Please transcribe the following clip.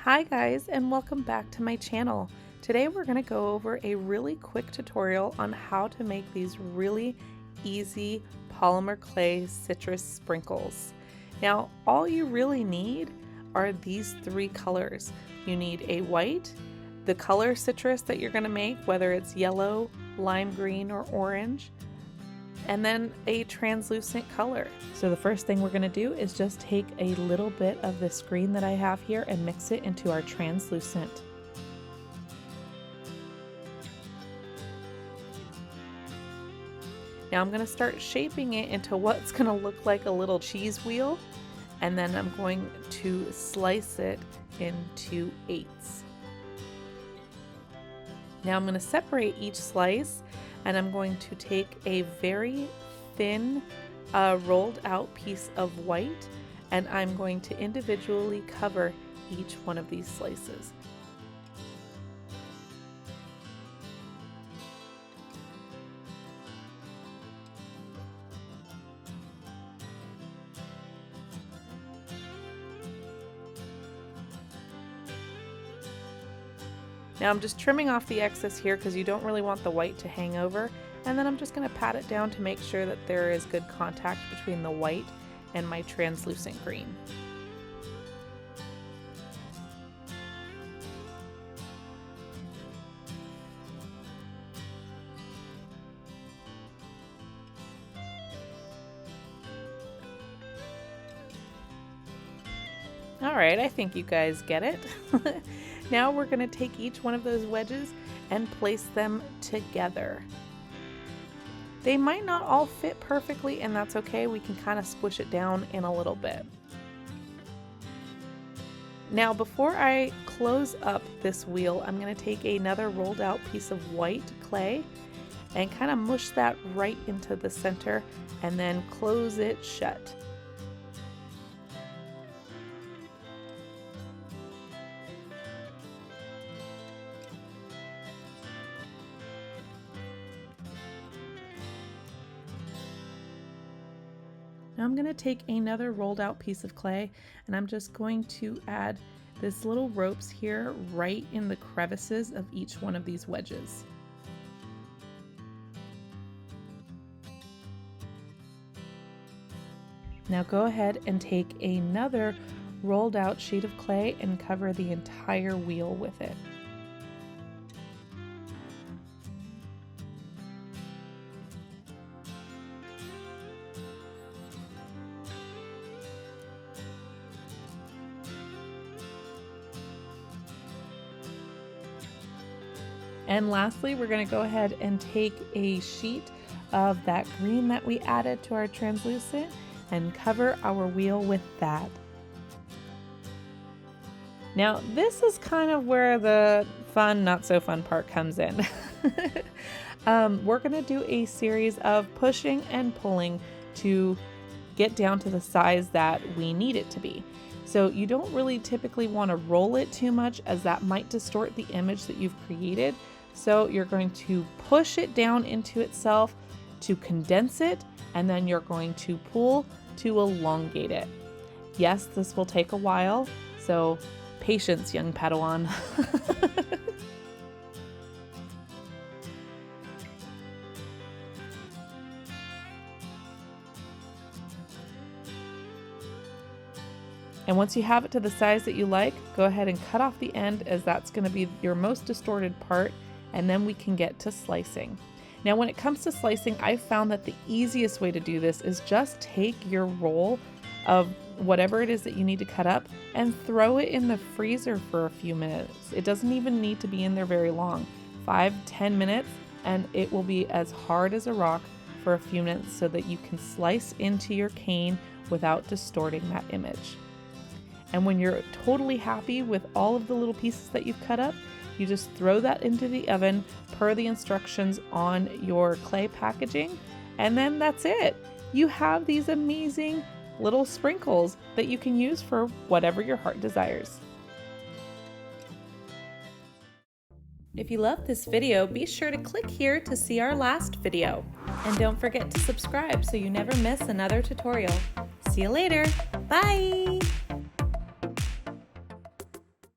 Hi guys, and welcome back to my channel. Today we're going to go over a really quick tutorial on how to make these really easy polymer clay citrus sprinkles. Now all you really need are these three colors. You need a white, the color citrus that you're going to make, whether it's yellow, lime green, or orange, and then a translucent color. So the first thing we're going to do is just take a little bit of this green that I have here and mix it into our translucent. Now I'm going to start shaping it into what's going to look like a little cheese wheel, and then I'm going to slice it into eighths. Now I'm going to separate each slice, and I'm going to take a very thin rolled out piece of white, and I'm going to individually cover each one of these slices. Now I'm just trimming off the excess here because you don't really want the white to hang over, and then I'm just going to pat it down to make sure that there is good contact between the white and my translucent green. Alright, I think you guys get it. Now we're going to take each one of those wedges and place them together. They might not all fit perfectly, and that's okay. We can kind of squish it down in a little bit. Now before I close up this wheel, I'm going to take another rolled out piece of white clay and kind of mush that right into the center and then close it shut. Now I'm going to take another rolled out piece of clay, and I'm just going to add this little ropes here right in the crevices of each one of these wedges. Now go ahead and take another rolled out sheet of clay and cover the entire wheel with it. And lastly, we're going to go ahead and take a sheet of that green that we added to our translucent and cover our wheel with that. Now, this is kind of where the fun, not so fun part comes in. We're going to do a series of pushing and pulling to get down to the size that we need it to be. So you don't really typically want to roll it too much, as that might distort the image that you've created. So you're going to push it down into itself to condense it, and then you're going to pull to elongate it. Yes, this will take a while, so patience, young Padawan. And once you have it to the size that you like, go ahead and cut off the end, as that's going to be your most distorted part, and then we can get to slicing. Now when it comes to slicing, I've found that the easiest way to do this is just take your roll of whatever it is that you need to cut up and throw it in the freezer for a few minutes. It doesn't even need to be in there very long, 5-10 minutes, and it will be as hard as a rock for a few minutes so that you can slice into your cane without distorting that image. And when you're totally happy with all of the little pieces that you've cut up, you just throw that into the oven per the instructions on your clay packaging, and then that's it. You have these amazing little sprinkles that you can use for whatever your heart desires. If you loved this video, be sure to click here to see our last video. And don't forget to subscribe so you never miss another tutorial. See you later. Bye!